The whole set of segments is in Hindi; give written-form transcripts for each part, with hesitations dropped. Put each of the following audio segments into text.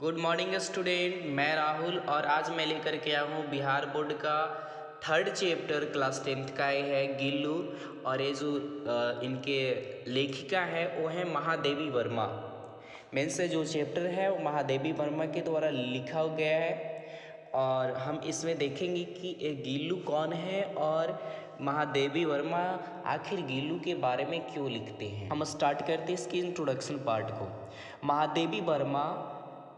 गुड मॉर्निंग स्टूडेंट, मैं राहुल और आज मैं लेकर के आया हूँ बिहार बोर्ड का थर्ड चैप्टर क्लास 10th का। ये है गिल्लू और ये जो इनके लेखिका है वो है महादेवी वर्मा। मेन से जो चैप्टर है वो महादेवी वर्मा के द्वारा लिखा गया है और हम इसमें देखेंगे कि ये गिल्लू कौन है और महादेवी वर्मा आखिर गिल्लू के बारे में क्यों लिखते हैं। हम स्टार्ट करते हैं इसकी इंट्रोडक्शन पार्ट को। Mahadevi Verma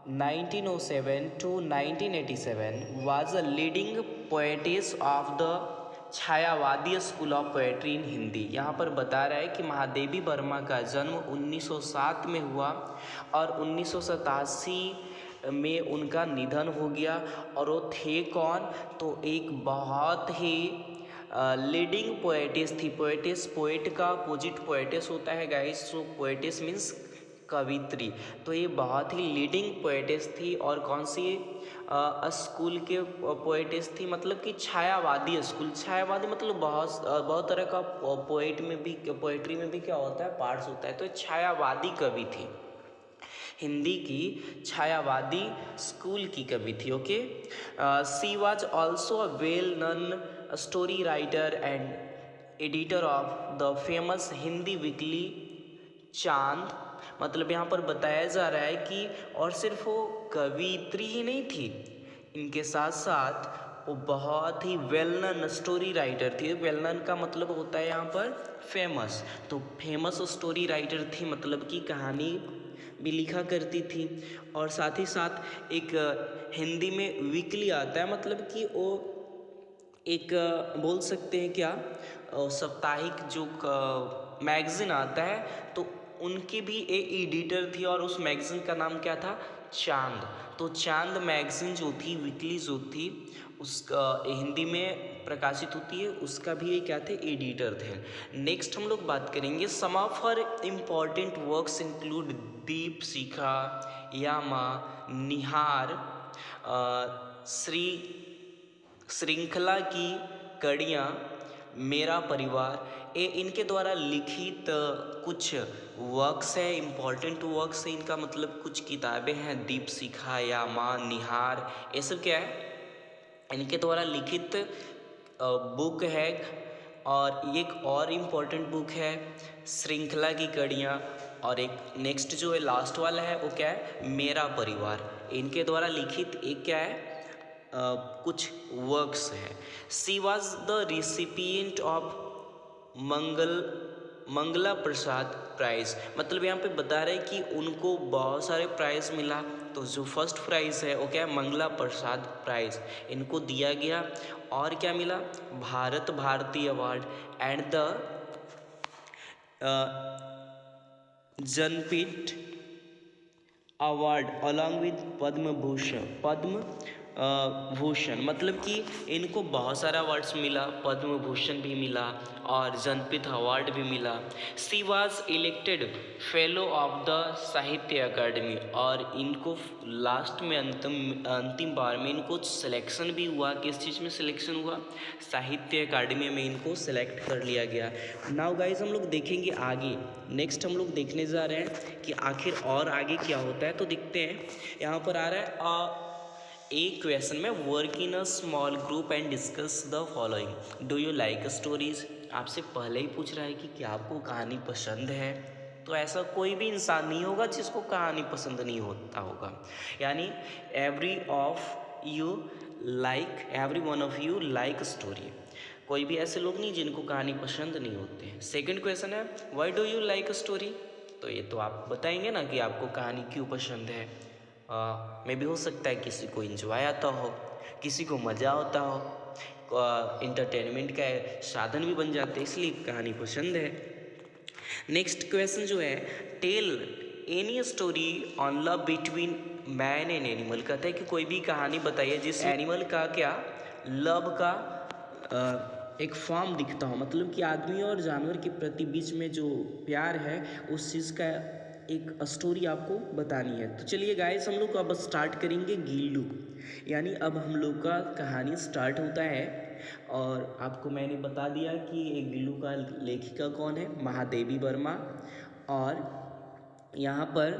1907 to 1987 was a leading poetess of the Chhayavadi school of poetry in Hindi. यहाँ पर बता रहा है कि महादेवी वर्मा का जन्म 1907 में हुआ और 1987 में उनका निधन हो गया। और वो थे कौन? तो एक बहुत ही लीडिंग पोएटिस थी। पोएटिस पोएट का अपोजिट पोएटिस होता है गाइस। सो पोएटिस मीन्स कवित्री। तो ये बहुत ही लीडिंग पोएटिस थी। और कौन सी स्कूल के पोएटिस थी? मतलब कि छायावादी स्कूल। छायावादी मतलब बहुत तरह का पोएट में भी, पोएट्री में भी क्या होता है, पार्ट्स होता है। तो छायावादी कवि थी, हिंदी की छायावादी स्कूल की कवि थी। Okay, she was also a well known story writer and editor of the famous Hindi weekly Chand. मतलब यहाँ पर बताया जा रहा है कि और सिर्फ वो कवित्री ही नहीं थी, इनके साथ साथ वो बहुत ही वेल नोन स्टोरी राइटर थी। वेल नोन का मतलब होता है यहाँ पर फेमस। तो फेमस स्टोरी राइटर थी, मतलब कि कहानी भी लिखा करती थी। और साथ ही साथ एक हिंदी में वीकली आता है, मतलब कि वो एक बोल सकते हैं क्या, साप्ताहिक जो मैगज़ीन आता है, तो उनकी भी एक एडिटर थी और उस मैगज़ीन का नाम क्या था? चांद। तो चांद मैगज़ीन जो थी, वीकली जो थी, उसका हिंदी में प्रकाशित होती है, उसका भी ये क्या थे? एडिटर थे। नेक्स्ट हम लोग बात करेंगे some of her important works include Deep Shikha, Yama, Nihar, Shri Shrinkhala ki कड़ियाँ, मेरा परिवार। ये इनके द्वारा लिखित कुछ वर्क्स है, इम्पॉर्टेंट वर्क्स है इनका, मतलब कुछ किताबें हैं। दीप शिखा, यामा, निहार, ये सब क्या है? इनके द्वारा लिखित बुक है। और एक और इम्पॉर्टेंट बुक है श्रृंखला की कड़ियाँ। और एक नेक्स्ट जो है लास्ट वाला है वो क्या है? मेरा परिवार। इनके द्वारा लिखित एक क्या है? कुछ वर्क्स है। She was the recipient of Mangla Prasad prize. मतलब यहाँ पे बता रहे हैं कि उनको बहुत सारे प्राइज़ मिला। तो जो फर्स्ट प्राइज़ है वो क्या है? मंगला प्रसाद प्राइज़ इनको दिया गया। और क्या मिला? Bharat Bharati award and the Jnanpith award along with Padma Bhushan. मतलब कि इनको बहुत सारा अवार्ड्स मिला, पद्म भूषण भी मिला और जनपीठ अवार्ड भी मिला। She was elected fellow of the Sahitya Akademi. और इनको लास्ट में अंतिम बार में इनको सिलेक्शन भी हुआ। किस चीज़ में सिलेक्शन हुआ? साहित्य अकादमी में इनको सेलेक्ट कर लिया गया। नाउ गाइज हम लोग देखेंगे आगे। नेक्स्ट हम लोग देखने जा रहे हैं कि आखिर और आगे क्या होता है। तो देखते हैं, यहाँ पर आ रहा है एक क्वेश्चन में work in a small group and discuss the following. Do you like stories? आपसे पहले ही पूछ रहा है कि क्या आपको कहानी पसंद है। तो ऐसा कोई भी इंसान नहीं होगा जिसको कहानी पसंद नहीं होता होगा। यानी every one of you like story. कोई भी ऐसे लोग नहीं जिनको कहानी पसंद नहीं होते हैं। सेकंड क्वेश्चन है why do you like story? तो ये तो आप बताएंगे ना कि आपको कहानी क्यों पसंद है। में भी हो सकता है किसी को एंजॉय आता हो, किसी को मज़ा आता हो, इंटरटेनमेंट का साधन भी बन जाते हैं, इसलिए कहानी पसंद है। नेक्स्ट क्वेश्चन जो है tell any story on love between man and animal. कहता है कि कोई भी कहानी बताइए जिस एनिमल का क्या लव का एक फॉर्म दिखता हो, मतलब कि आदमी और जानवर के प्रति बीच में जो प्यार है उस चीज़ का एक स्टोरी आपको बतानी है। तो चलिए गाइस हम लोग अब स्टार्ट करेंगे गिल्लू। यानी अब हम लोग का कहानी स्टार्ट होता है। और आपको मैंने बता दिया कि एक गिल्लू का लेखिका कौन है? महादेवी वर्मा। और यहाँ पर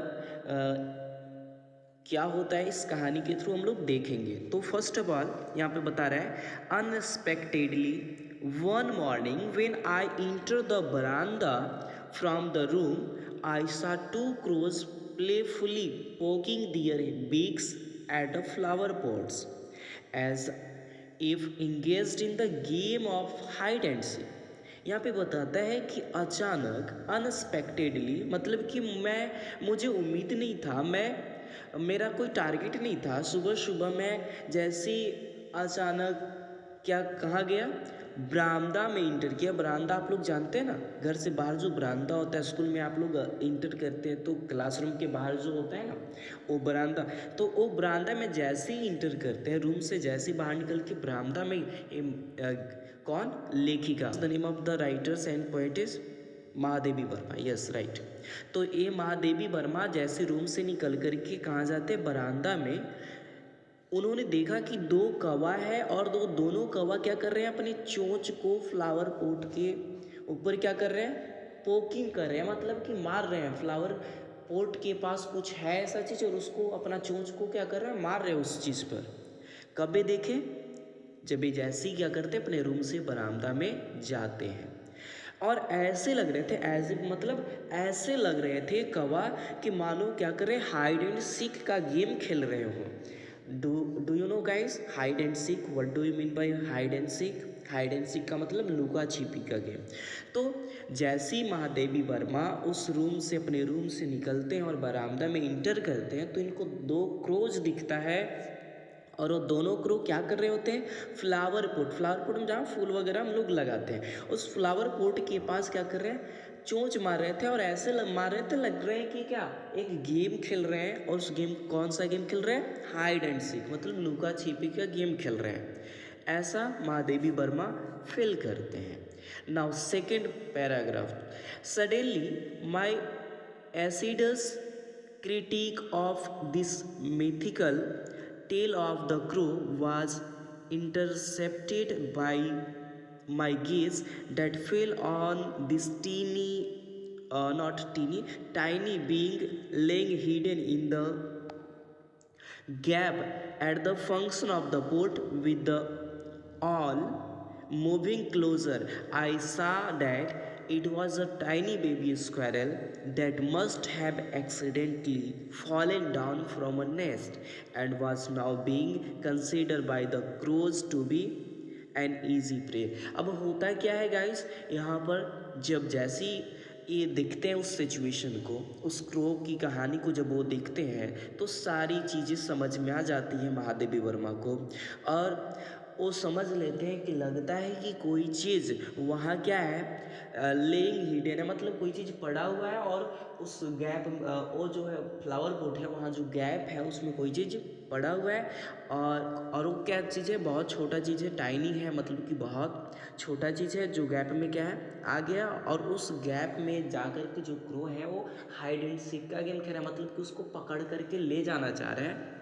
क्या होता है इस कहानी के थ्रू हम लोग देखेंगे। तो फर्स्ट ऑफ ऑल यहाँ पे बता रहा है, unexpectedly one morning when I enter the baramda from the room I saw two crows playfully poking their beaks at the flower pots as if engaged in the game of hide and seek। यहाँ पे बताता है कि अचानक, अनएक्सपेक्टेडली मतलब कि मुझे उम्मीद नहीं था, मेरा कोई टारगेट नहीं था। सुबह सुबह मैं जैसे ही अचानक क्या कहाँ गया, बरामदा में इंटर किया। बरामदा आप लोग जानते हैं ना, घर से बाहर जो बरामदा होता है, स्कूल में आप लोग इंटर करते हैं तो क्लासरूम के बाहर जो होता है ना वो बरामदा। तो वो बरामदा में जैसे ही इंटर करते हैं, रूम से जैसे ही बाहर निकल के बरामदा में कौन, लेखिका, the name of the writers and poet's Mahadevi Verma, yes right. तो ये महादेवी वर्मा जैसे रूम से निकल कर के कहाँ जाते, बरामदा में। उन्होंने देखा कि दो कौवा है और दोनों कौवा क्या कर रहे हैं, अपनी चोंच को फ्लावर पॉट के ऊपर क्या कर रहे हैं, पोकिंग कर रहे हैं, मतलब कि मार रहे हैं। फ्लावर पॉट के पास कुछ है ऐसा चीज़ और उसको अपना चोंच को क्या कर रहे हैं, मार रहे हैं उस चीज़ पर। कब ये देखे, जब ये जैसे ही क्या करते हैं, अपने रूम से बरामदा में जाते हैं। और ऐसे लग रहे थे, ऐसे लग रहे थे कौवा कि मानो क्या कर रहे, हाइड एंड सीक का गेम खेल रहे हो। Do you know guys hide and seek, what do you mean by hide and seek? Hide and seek का मतलब लुका छिपी का गेम। तो जैसी महादेवी वर्मा उस रूम से, अपने रूम से निकलते हैं और बरामदा में इंटर करते हैं तो इनको दो क्रोज दिखता है और वो दोनों क्रो क्या कर रहे होते हैं, फ्लावर पॉट में जहाँ फूल वगैरह हम लोग लगाते हैं, उस फ्लावर पॉट के पास क्या कर रहे हैं, चोंच मार रहे थे। और ऐसे मार रहे थे, लग रहे हैं कि क्या एक गेम खेल रहे हैं। और उस गेम, कौन सा गेम खेल रहे हैं, हाइड एंड सीक, मतलब लुका छिपी का गेम खेल रहे हैं। ऐसा महादेवी वर्मा फील करते हैं। Now second paragraph, suddenly my acidus critique of this mythical tale of the crow was intercepted by my gaze that fell on this tiny being laying hidden in the gap at the function of the boat. With the all moving closer, I saw that it was a tiny baby squirrel that must have accidentally fallen down from a nest and was now being considered by the crows to be an easy prey. अब होता क्या है गाइस, यहाँ पर जब जैसी ये देखते हैं उस सिचुएशन को, उस क्रो की कहानी को जब वो देखते हैं तो सारी चीज़ें समझ में आ जाती हैं महादेवी वर्मा को। और वो समझ लेते हैं कि लगता है कि कोई चीज़ वहाँ क्या है, लेइंग हिडन है, मतलब कोई चीज़ पड़ा हुआ है और उस गैप, वो जो है फ्लावर पॉट है, वहाँ जो गैप है उसमें कोई चीज़ पड़ा हुआ है। और वो क्या चीज़ है, बहुत छोटा चीज़ है, टाइनी है, मतलब कि बहुत छोटा चीज़ है जो गैप में क्या है, आ गया। और उस गैप में जाकर के जो क्रो है वो हाइड एंड सीक का गेम खेल रहा है, मतलब कि उसको पकड़ करके ले जाना चाह रहे हैं।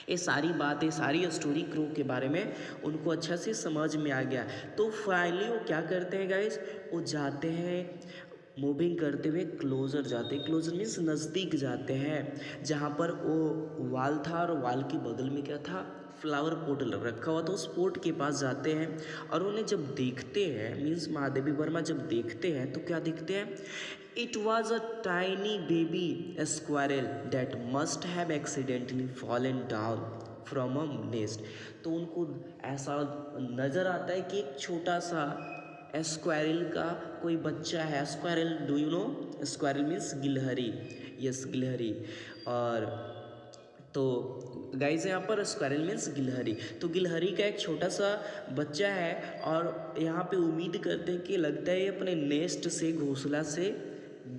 ये सारी बातें, सारी स्टोरी क्रो के बारे में उनको अच्छा से समझ में आ गया। तो फाइनली वो क्या करते हैं गाइस, वो जाते हैं, मूविंग करते हुए क्लोज़र जाते हैं। क्लोज़र मीन्स नज़दीक जाते हैं, जहाँ पर वो वाल था और वाल के बगल में क्या था, फ्लावर पॉट रखा हुआ। तो उस पॉट के पास जाते हैं और उन्हें जब देखते हैं, मीन्स महादेवी वर्मा जब देखते हैं तो क्या देखते हैं, it was a tiny baby squirrel that must have accidentally fallen down from a nest. तो उनको ऐसा नज़र आता है कि एक छोटा सा स्क्वायरल का कोई बच्चा है। Squirrel, do you know, squirrel means गिलहरी, यस गिलहरी। और तो गाइस यहाँ पर स्क्वायरल मीन्स गिलहरी, तो गिलहरी का एक छोटा सा बच्चा है और यहाँ पे उम्मीद करते हैं कि लगता है अपने नेस्ट से, घोंसला से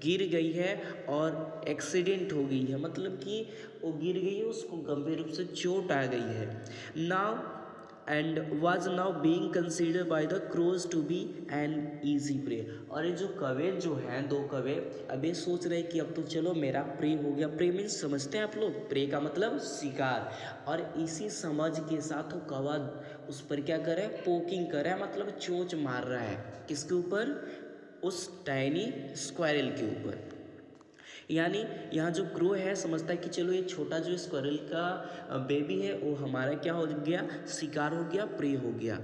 गिर गई है और एक्सीडेंट हो गई है, मतलब कि वो गिर गई है, उसको गंभीर रूप से चोट आ गई है। Now and was now being considered by the crows to be an easy prey। और ये जो कौवे जो हैं, दो कौवे अब ये सोच रहे कि अब तो चलो मेरा प्रे हो गया। प्रे मीन्स समझते हैं आप लोग, प्रे का मतलब शिकार। और इसी समझ के साथ वो कौवा उस पर क्या कर रहा है, पोकिंग कर रहा है, मतलब चोंच मार रहा है, किसके ऊपर, उस टाइनी स्क्वायरल के ऊपर। यानी यहाँ जो क्रो है समझता है कि चलो ये छोटा जो स्क्वायरल का बेबी है वो हमारा क्या हो गया, शिकार हो गया, प्रे हो गया,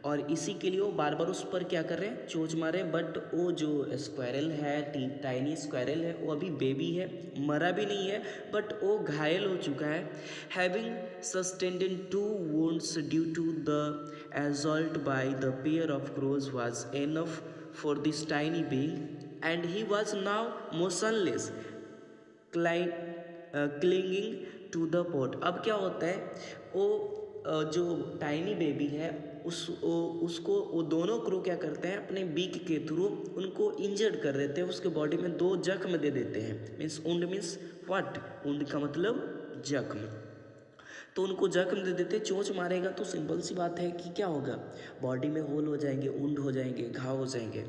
और इसी के लिए वो बार बार उस पर क्या कर रहे हैं, चोंच मारे। बट वो जो स्क्वायरल है, टाइनी स्क्वायरल है, वो अभी बेबी है, मरा भी नहीं है, बट वो घायल हो चुका है। Having sustained 2 wounds due to the assault by the pair of crows was enough for this tiny being, and he was now motionless, clinging to the pot। अब क्या होता है, वो जो टाइनी बेबी है उसको वो दोनों क्रू क्या करते हैं, अपने बीक के थ्रू उनको इंजर्ड कर देते हैं, उसके बॉडी में 2 जख्म दे देते हैं। मीन्स उंड मीन्स व्हाट, उंड का मतलब जख्म, तो उनको जख्म दे देते। चोंच मारेगा तो सिंपल सी बात है कि क्या होगा, बॉडी में होल हो जाएंगे, उंड हो जाएंगे, घाव हो जाएंगे।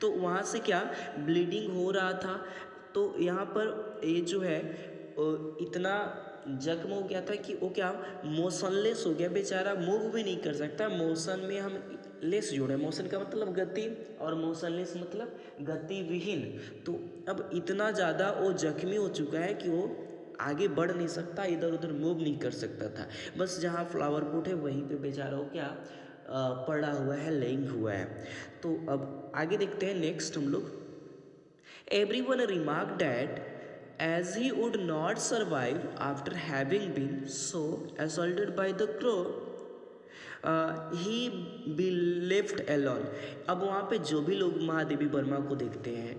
तो वहाँ से क्या ब्लीडिंग हो रहा था, तो यहाँ पर ये जो है इतना जख्म हो गया था कि वो क्या मोशनलेस हो गया, बेचारा मूव भी नहीं कर सकता। मोशन में हम लेस जोड़े, मोशन का मतलब गति और मोशनलेस मतलब गति विहीन। तो अब इतना ज़्यादा वो जख्मी हो चुका है कि वो आगे बढ़ नहीं सकता, इधर उधर मूव नहीं कर सकता था। बस जहाँ फ्लावर पोट है वहीं पे बेचारा वो क्या पड़ा हुआ है, लेइंग हुआ है। तो अब आगे देखते हैं नेक्स्ट हम लोग। Everyone remark that as he would not survive after having been so assaulted by the crow, he be left alone। अब वहाँ पे जो भी लोग महादेवी वर्मा को देखते हैं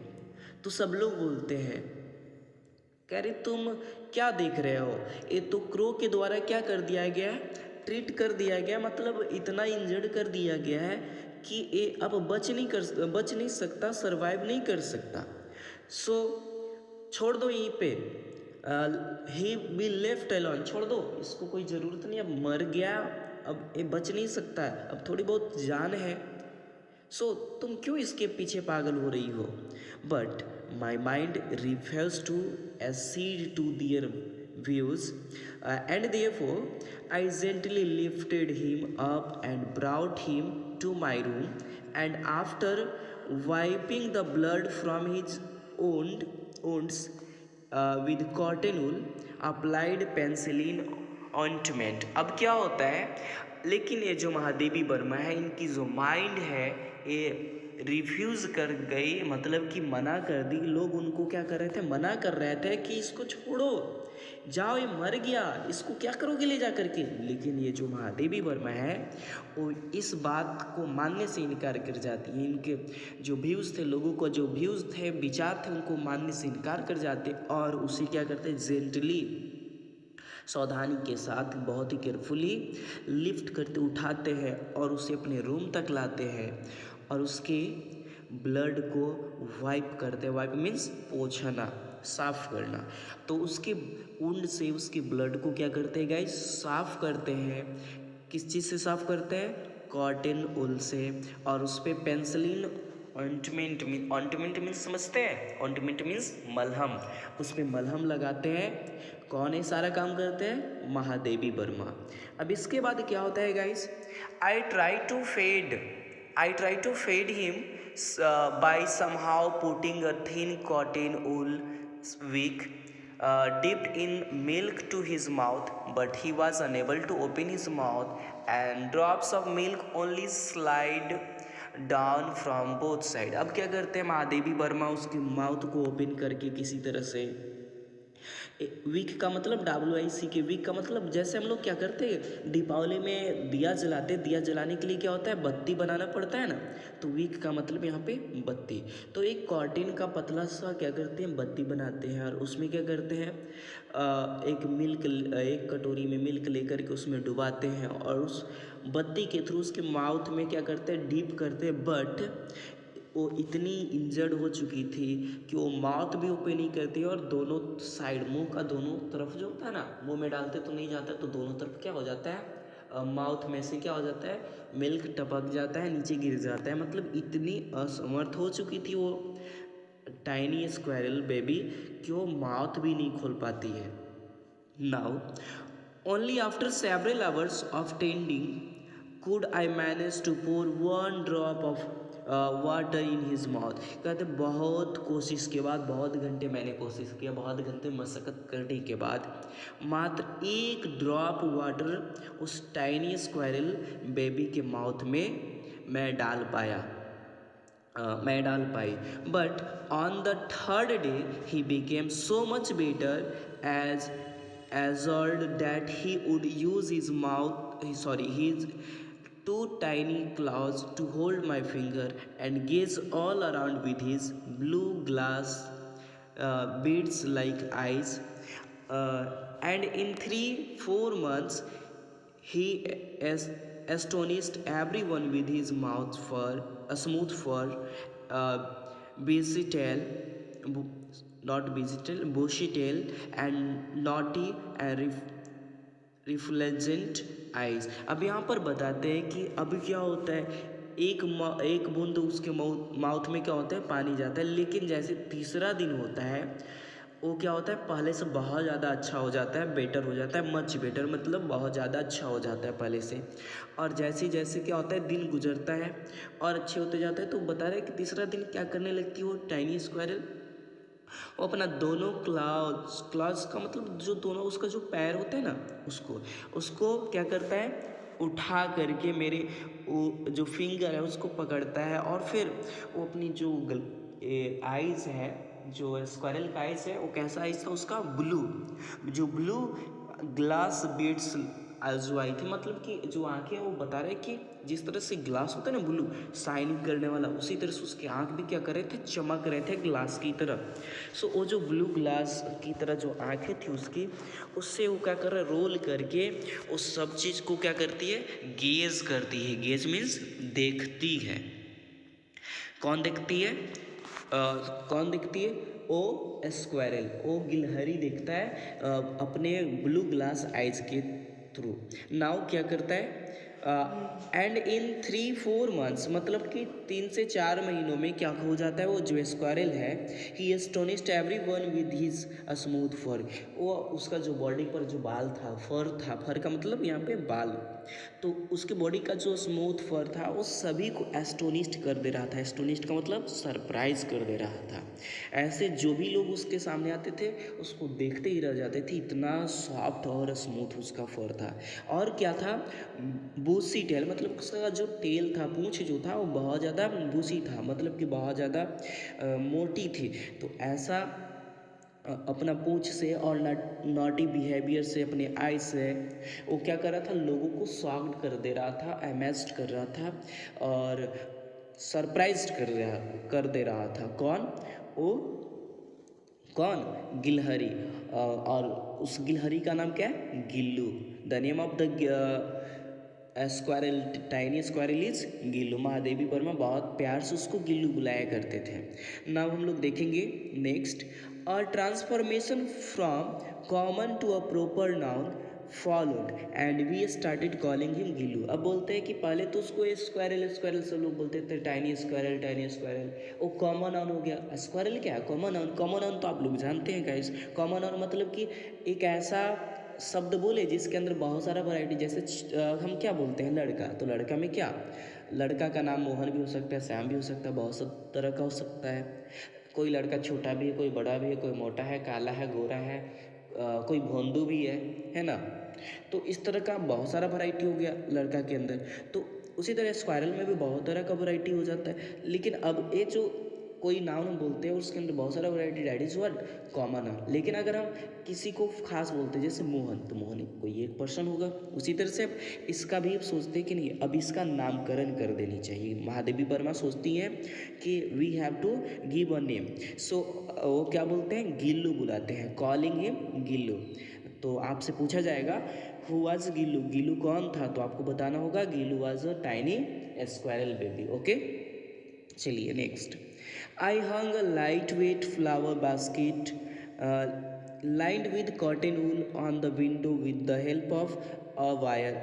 तो सब लोग बोलते हैं, कह रहे तुम क्या देख रहे हो, ये तो क्रो के द्वारा क्या कर दिया गया है, ट्रीट कर दिया गया, मतलब इतना इंजर्ड कर दिया गया है कि ये अब बच नहीं सकता, सरवाइव नहीं कर सकता। सो छोड़ दो यहीं पे, ही बी लेफ्ट अलॉन, छोड़ दो, इसको कोई ज़रूरत नहीं, अब मर गया, अब ये बच नहीं सकता, अब थोड़ी बहुत जान है, सो तुम क्यों इसके पीछे पागल हो रही हो। But my mind refuse to accede to their views, and therefore I gently lifted him up and brought him to my room, and after wiping the blood from his wounds with cotton wool, applied penicillin ointment। अब क्या होता है, लेकिन ये जो महादेवी वर्मा है, इनकी जो माइंड है ये रिफ्यूज़ कर गई, मतलब कि मना कर दी। लोग उनको क्या कर रहे थे, मना कर रहे थे कि इसको छोड़ो, जाओ, ये मर गया, इसको क्या करोगे ले जा करके। लेकिन ये जो महादेवी वर्मा है वो इस बात को मानने से इनकार कर जाती है। इनके जो व्यूज़ थे, लोगों को जो व्यूज़ थे, विचार थे, उनको मानने से इनकार कर जाते और उसे क्या करते, जेंटली, सावधानी के साथ, बहुत ही केयरफुली लिफ्ट करते, उठाते हैं और उसे अपने रूम तक लाते हैं और उसके ब्लड को वाइप करते हैं। वाइप मीन्स पोंछना, साफ करना। तो उसके वुंड से उसके ब्लड को क्या करते हैं गाइस, साफ करते हैं। किस चीज़ से साफ करते हैं, कॉटन वूल से, और उस पर पेंसिलिन ऑइंटमेंट मीन्स समझते हैं, ऑइंटमेंट मीन्स मलहम, उस पर मलहम लगाते हैं। कौन ये सारा काम करते हैं, महादेवी वर्मा। अब इसके बाद क्या होता है guys, I try to fed him by somehow putting a thin cotton wool wick dipped in milk to his mouth, but he was unable to open his mouth, and drops of milk only slide down from both side. अब क्या करते हैं महादेवी वर्मा, उसके माउथ को ओपन करके किसी तरह से, वीक का मतलब WIC के, वीक का मतलब जैसे हम लोग क्या करते हैं दीपावली में दिया जलाते, दिया जलाने के लिए क्या होता है, बत्ती बनाना पड़ता है ना, तो वीक का मतलब यहाँ पे बत्ती। तो एक कॉटन का पतला सा क्या करते हैं, बत्ती बनाते हैं और उसमें क्या करते हैं, एक कटोरी में मिल्क लेकर के उसमें डुबाते हैं और उस बत्ती के थ्रू उसके माउथ में क्या करते हैं, डीप करते हैं। बट वो इतनी इंजर्ड हो चुकी थी कि वो माउथ भी ओपन नहीं करती और दोनों साइड, मुंह का दोनों तरफ जो होता है ना, मुंह में डालते तो नहीं जाता, तो दोनों तरफ क्या हो जाता है, माउथ में से क्या हो जाता है, मिल्क टपक जाता है, नीचे गिर जाता है। मतलब इतनी असमर्थ हो चुकी थी वो टाइनी स्क्वायरल बेबी कि वो माउथ भी नहीं खोल पाती है। Now only after several hours of tending could I manage to pour one drop of water in his mouth. कहते बहुत कोशिश के बाद, बहुत घंटे मैंने कोशिश किया, बहुत घंटे मशक्क़त करने के बाद मात्र एक ड्रॉप वाटर उस टाइनी स्क्वायरल बेबी के माउथ में मैं डाल पाई। But on the third day he became so much better as assured that he would use his two tiny claws to hold my finger and gaze all around with his blue glass beads like eyes. And in 3-4 months he astonished everyone with his mouth fur, a smooth fur, bushy tail, bushy tail, and naughty and refulgent eyes. अब यहाँ पर बताते हैं कि अभी क्या होता है, एक बूंद उसके माउथ में क्या होता है, पानी जाता है, लेकिन जैसे तीसरा दिन होता है वो क्या होता है, पहले से बहुत ज़्यादा अच्छा हो जाता है, बेटर हो जाता है, मच बेटर, मतलब बहुत ज़्यादा अच्छा हो जाता है पहले से। और जैसे जैसे क्या होता है, दिन गुजरता है और अच्छे होते जाते हैं, तो बता रहे हैं कि तीसरा दिन क्या करने लगती है वो टाइनी स्क्वायरल, वो अपना दोनों क्लॉज का मतलब जो दोनों उसका जो पैर होता है ना, उसको क्या करता है, उठा करके मेरे वो जो फिंगर है उसको पकड़ता है, और फिर वो अपनी जो आइज़ है, जो स्क्वायरल का आइज़ है, वो कैसा आइज़ था उसका, ब्लू ग्लास बीड्स जो आई थी, मतलब कि जो आंखें, वो बता रहे कि जिस तरह से ग्लास होता है ना ब्लू शाइनिंग करने वाला, उसी तरह से उसकी आंख भी क्या कर रहे थे, चमक रहे थे ग्लास की तरह। सो वो जो ब्लू ग्लास की तरह जो आंखें थी उसकी, उससे वो क्या कर रहा है, रोल करके उस सब चीज़ को क्या करती है, गेज करती है। गेज मीन्स देखती है। कौन देखती है, कौन देखती है, ओ स्क्वायरल, ओ गिलहरी देखता है अपने ब्लू ग्लास आइज के थ्रू। नाउ क्या करता है, एंड इन 3-4 months, मतलब कि 3 से 4 महीनों में क्या हो जाता है, वो जो स्क्वायरल है, he astonished everyone with his smooth fur, वो उसका जो बॉडी पर जो बाल था, फर का मतलब यहाँ पे बाल, तो उसके बॉडी का जो स्मूथ फर था वो सभी को एस्टोनिश्ड कर दे रहा था। एस्टोनिश्ड का मतलब सरप्राइज कर दे रहा था। ऐसे जो भी लोग उसके सामने आते थे उसको देखते ही रह जाते थे, इतना सॉफ्ट और स्मूथ उसका फर था। और क्या था, बूसी टेल, मतलब उसका जो टेल था, पूंछ जो था वो बहुत ज़्यादा बूसी था, मतलब कि बहुत ज़्यादा मोटी थी। तो ऐसा अपना पूंछ से और नॉटी बिहेवियर से, अपने आई से वो क्या कर रहा था, लोगों को शॉक्ड कर दे रहा था, अमेज्ड कर रहा था और सरप्राइज्ड कर दे रहा था। वो कौन, गिलहरी। और उस गिलहरी का नाम क्या है, Gillu. The name of the squirrel, tiny squirrel is Gillu. Mahadevi Verma बहुत प्यार से उसको गिल्लू बुलाया करते थे। नाउ हम लोग देखेंगे next, a transformation from common to a proper noun followed and we started calling him Gillu. अब बोलते हैं कि पहले तो उसको स्क्वायरल से लोग बोलते थे, टाइनी स्क्वायरल, वो कॉमन नाउन हो गया। स्क्वायरल क्या है, कॉमन नाउन तो आप लोग जानते हैं गाइस। कॉमन नाउन मतलब कि एक ऐसा शब्द बोले जिसके अंदर बहुत सारा वैरायटी, जैसे हम क्या बोलते हैं, लड़का, तो लड़का में क्या, लड़का का नाम मोहन भी हो सकता है, श्याम भी हो सकता है, बहुत सब तरह का हो सकता है। कोई लड़का छोटा भी है, कोई बड़ा भी है, कोई मोटा है, काला है, गोरा है, कोई भोंदू भी है ना। तो इस तरह का बहुत सारा वैरायटी हो गया लड़का के अंदर। तो उसी तरह स्क्वायरल में भी बहुत तरह का वैरायटी हो जाता है। लेकिन अब ये जो कोई नाउन हम बोलते हैं उसके अंदर बहुत सारा variety, that is what, common noun. लेकिन अगर हम किसी को खास बोलते हैं जैसे मोहन, तो मोहन कोई एक पर्सन होगा। उसी तरह से इसका भी सोचते हैं कि नहीं, अब इसका नामकरण कर देनी चाहिए। महादेवी वर्मा सोचती हैं कि we have to give a name. So वो क्या बोलते हैं, गिल्लू बुलाते हैं, कॉलिंग हिम गिल्लू। तो आपसे पूछा जाएगा हु वाज गिल्लू, गिल्लू कौन था, तो आपको बताना होगा Gillu was a tiny squirrel baby. Okay, चलिए next. I hung a light weight flower basket lined with cotton wool on the window with the help of a wire.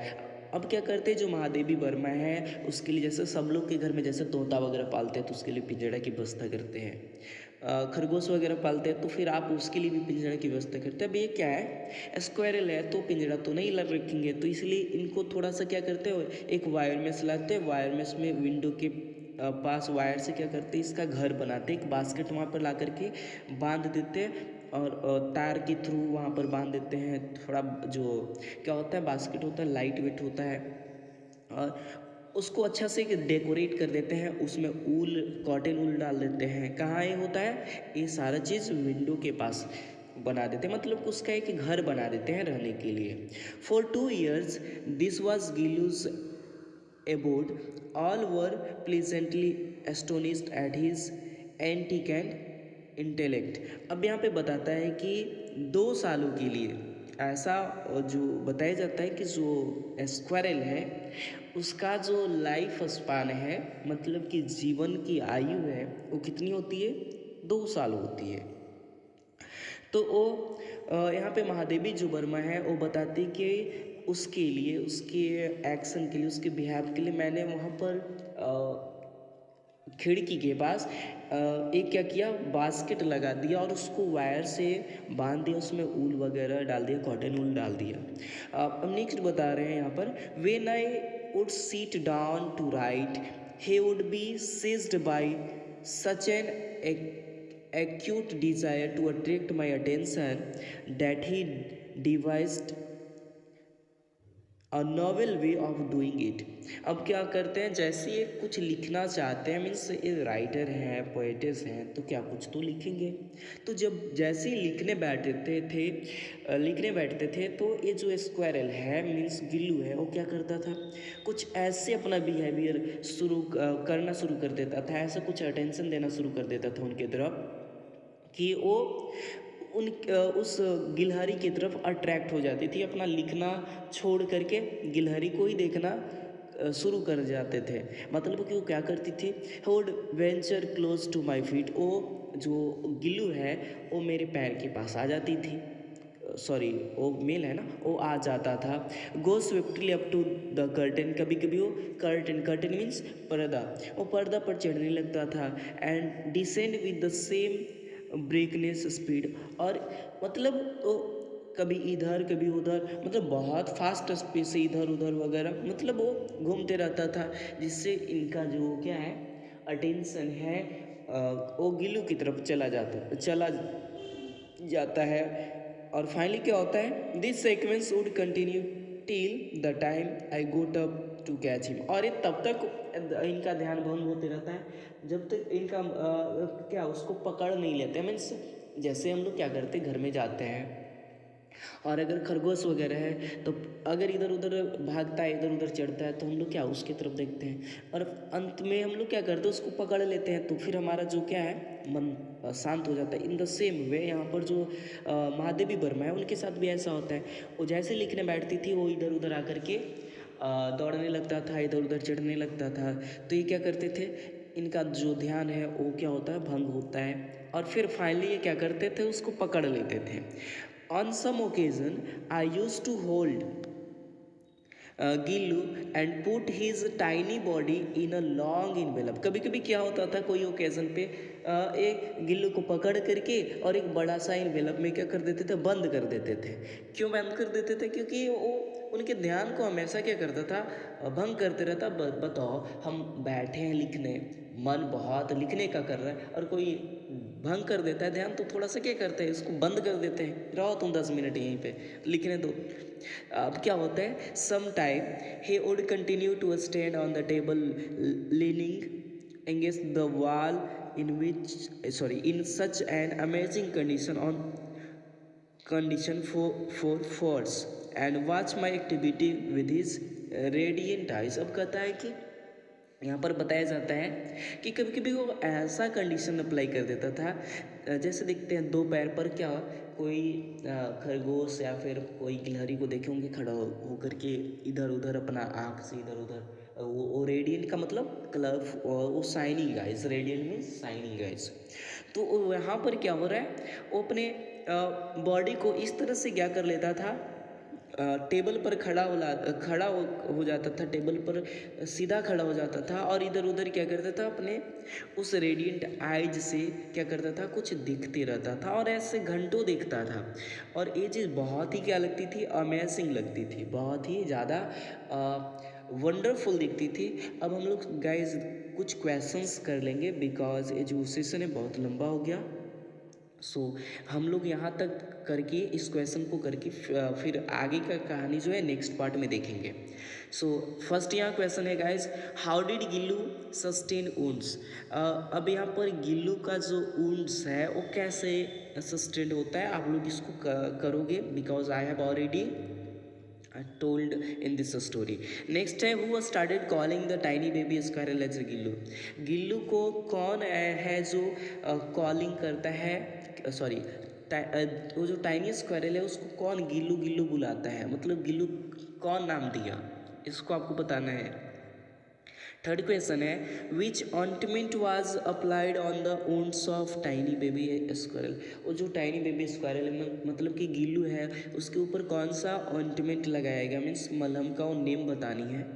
अब क्या करते हैं, जो महादेवी वर्मा है उसके लिए, जैसे सब लोग के घर में जैसे तोता वगैरह पालते हैं तो उसके लिए पिंजड़ा की व्यवस्था करते हैं। खरगोश वगैरह पालते हैं तो फिर आप उसके लिए भी पिंजड़ा की व्यवस्था करते हैं। अब ये क्या है, स्क्वायरल है तो पिंजड़ा तो नहीं लग रखेंगे, तो इसलिए इनको थोड़ा सा क्या करते हैं, एक वायर मेश लाते हैं, वायर मेश में विंडो के पास वायर से क्या करते हैं, इसका घर बनाते, एक बास्केट वहाँ पर ला करके बांध देते हैं और तार के थ्रू वहाँ पर बांध देते हैं। थोड़ा जो क्या होता है, बास्केट होता है लाइट वेट होता है, और उसको अच्छा से डेकोरेट कर देते हैं, उसमें ऊल कॉटन ऊल डाल देते हैं। कहाँ ये होता है, ये सारा चीज़ विंडो के पास बना देते हैं, मतलब उसका एक घर बना देते हैं रहने के लिए। For 2 years this was Gillu's abode. All were pleasantly astonished at his antic and intellect. अब यहाँ पे बताता है कि 2 सालों के लिए ऐसा जो बताया जाता है कि जो स्क्वायरल है उसका जो लाइफ स्पान है, मतलब कि जीवन की आयु है, वो कितनी होती है, 2 साल होती है। तो वो यहाँ पे महादेवी जो वर्मा है वो बताती कि उसके लिए, उसके एक्शन के लिए, उसके बिहेव के लिए मैंने वहाँ पर खिड़की के पास एक क्या किया, बास्केट लगा दिया और उसको वायर से बांध दिया, उसमें ऊल वगैरह डाल दिया, कॉटन ऊल डाल दिया। अब नेक्स्ट बता रहे हैं यहाँ पर, when I would sit down to write he would be seized by such an acute desire to attract my attention that he devised a novel way of doing it. अब क्या करते हैं, जैसे ये कुछ लिखना चाहते हैं, मीन्स ये राइटर हैं, पोएटिस हैं, तो क्या कुछ तो लिखेंगे। तो जब जैसे ही लिखने बैठते थे तो ये जो स्क्वायरल है मीन्स गिल्लू है, वो क्या करता था, कुछ ऐसे अपना बिहेवियर करना शुरू कर देता था, ऐसा कुछ अटेंशन देना शुरू कर देता था उनके तरफ कि वो उस गिलहरी की तरफ अट्रैक्ट हो जाती थी, अपना लिखना छोड़ करके गिलहरी को ही देखना शुरू कर जाते थे। मतलब कि वो क्या करती थी, would venture close to my feet, वो जो गिल्लू है वो मेरे पैर के पास आ जाती थी, सॉरी वो मेल है ना, वो आ जाता था। Go swiftly up to the curtain, कभी कभी वो कर्टन मीन्स पर्दा, वो पर्दा पर चढ़ने लगता था। And descend with the same breakneck speed, और मतलब वो कभी इधर कभी उधर, मतलब बहुत फास्ट स्पीड से इधर उधर वगैरह, मतलब वो घूमते रहता था, जिससे इनका जो क्या है अटेंशन है वो गिल्लू की तरफ चला जाता है। और फाइनली क्या होता है, this sequence would continue till the time I got up to catch him, और ये तब तक इनका ध्यान भंग होते रहता है जब तक इनका क्या उसको पकड़ नहीं लेते। मीन्स जैसे हम लोग क्या करते हैं, घर में जाते हैं और अगर खरगोश वगैरह है तो अगर इधर उधर भागता है, इधर उधर चढ़ता है, तो हम लोग क्या उसकी तरफ देखते हैं और अंत में हम लोग क्या करते हैं, उसको पकड़ लेते हैं, तो फिर हमारा जो क्या है मन शांत हो जाता है। इन द सेम वे यहाँ पर जो महादेवी वर्मा है उनके साथ भी ऐसा होता है। वो जैसे लिखने बैठती थी वो इधर उधर आकर के दौड़ने लगता था, इधर उधर चढ़ने लगता था। तो ये क्या करते थे, इनका जो ध्यान है वो क्या होता है, भंग होता है, और फिर फाइनली ये क्या करते थे, उसको पकड़ लेते थे। On some occasion, I used to hold Gillu and put his tiny body in a long envelope। कभी कभी क्या होता था, कोई ओकेजन पे एक गिल्लू को पकड़ करके और एक बड़ा सा envelope में क्या कर देते थे, बंद कर देते थे। क्यों बंद कर देते थे, क्योंकि वो उनके ध्यान को हमेशा क्या करता था, भंग करते रहता। बताओ हम बैठे हैं लिखने, मन बहुत लिखने का कर रहा है और कोई भंग कर देता है ध्यान, तो थोड़ा सा क्या करते हैं, इसको बंद कर देते हैं, रहो तुम 10 मिनट यहीं पे लिखने दो। अब क्या होता है, some time he would continue to stand on the table leaning against the wall in such an amazing condition for force and watch my activity with his radiant eyes। अब कहता है कि यहाँ पर बताया जाता है कि कभी कभी वो ऐसा कंडीशन अप्लाई कर देता था, जैसे देखते हैं दो पैर पर क्या कोई खरगोश या फिर कोई गिलहरी को देखे होंगे खड़ा होकर के इधर उधर अपना आँख से इधर उधर, वो रेडियंट का मतलब कलर, वो shining eyes, radiant means shining eyes. तो यहाँ पर क्या हो रहा है, वो अपने बॉडी को इस तरह से क्या कर लेता था, टेबल पर खड़ा हो जाता था, टेबल पर सीधा खड़ा हो जाता था और इधर उधर क्या करता था, अपने उस रेडियंट आइज से क्या करता था, कुछ दिखते रहता था और ऐसे घंटों देखता था। और ये चीज़ बहुत ही क्या लगती थी, अमेजिंग लगती थी, बहुत ही ज़्यादा वंडरफुल दिखती थी। अब हम लोग गाइज कुछ क्वेश्चंस कर लेंगे बिकॉज ये जो सेशन है बहुत लंबा हो गया। सो हम लोग यहाँ तक करके इस क्वेश्चन को करके फिर आगे का कहानी जो है नेक्स्ट पार्ट में देखेंगे। सो फर्स्ट यहाँ क्वेश्चन है guys, how did Gillu sustain wounds. अब यहाँ पर गिल्लू का जो वुंड्स है वो कैसे सस्टेन होता है, आप लोग इसको करोगे because I have already told in this story. Next है, who started calling the tiny baby squirrel as Gillu. Gillu को कौन है जो कॉलिंग करता है, सॉरी वो जो टाइनी स्क्वायरल है उसको कौन गिल्लू गिल्लू बुलाता है, मतलब गिल्लू कौन नाम दिया, इसको आपको बताना है। थर्ड क्वेश्चन है, which ointment was applied on the wounds of tiny baby squirrel. वो जो टाइनी बेबी स्क्वायरल मतलब कि गिल्लू है उसके ऊपर कौन सा ऑइंटमेंट लगाया गया, मीन्स मलहम का वो नेम बतानी है।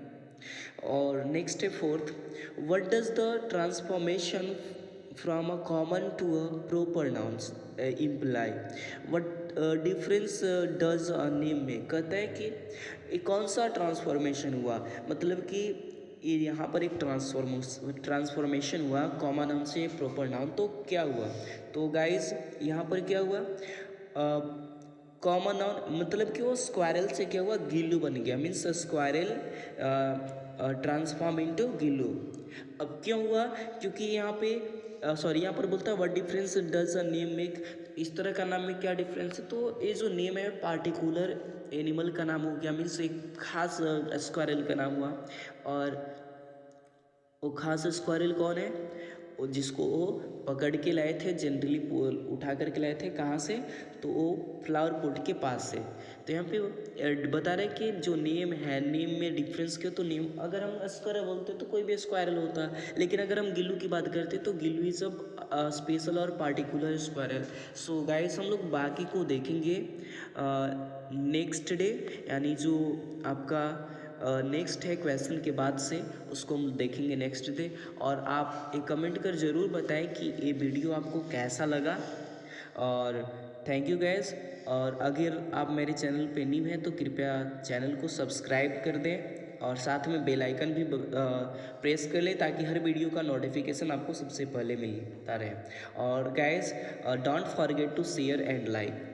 और नेक्स्ट है fourth, what does the transformation from a common to a proper nouns imply, what difference does a name में। कहता है कि कौन सा ट्रांसफॉर्मेशन हुआ, मतलब कि ये यहाँ पर एक ट्रांसफॉर्मेशन हुआ कॉमन नाउन से प्रॉपर नाउन, तो क्या हुआ, तो गाइज यहाँ पर क्या हुआ, कॉमन नाउन मतलब कि वो स्क्वायरल से क्या हुआ, गिल्लू बन गया, means squirrel transform into Gillu. अब क्यों हुआ, क्योंकि यहाँ पे सॉरी यहाँ पर बोलता है what difference does a name make, इस तरह का नाम में क्या डिफरेंस है, तो ये जो नेम है पार्टिकुलर एनिमल का नाम हो गया, मीन्स एक खास स्क्वायरल का नाम हुआ। और वो खास स्क्वायरल कौन है, वो जिसको वो पकड़ के लाए थे, जनरली उठा करके लाए थे कहाँ से, तो वो फ्लावर पॉट के पास से। तो यहाँ पे बता रहे कि जो नेम है, नेम में डिफरेंस क्यों, तो नेम अगर हम स्क्वायरल बोलते तो कोई भी स्क्वायरल होता, लेकिन अगर हम गिल्लू की बात करते तो गिल्लू इज अ स्पेशल और पार्टिकुलर स्क्वायरल। सो गाइस हम लोग बाकी को देखेंगे नेक्स्ट डे, यानी जो आपका नेक्स्ट है क्वेश्चन के बाद से, उसको हम देखेंगे नेक्स्ट डे। और आप एक कमेंट कर ज़रूर बताएं कि ये वीडियो आपको कैसा लगा। और थैंक यू गैस, और अगर आप मेरे चैनल पे न्यू हैं तो कृपया चैनल को सब्सक्राइब कर दें और साथ में बेल आइकन भी प्रेस कर लें ताकि हर वीडियो का नोटिफिकेशन आपको सबसे पहले मिलता रहे। और guys don't forget to share and like.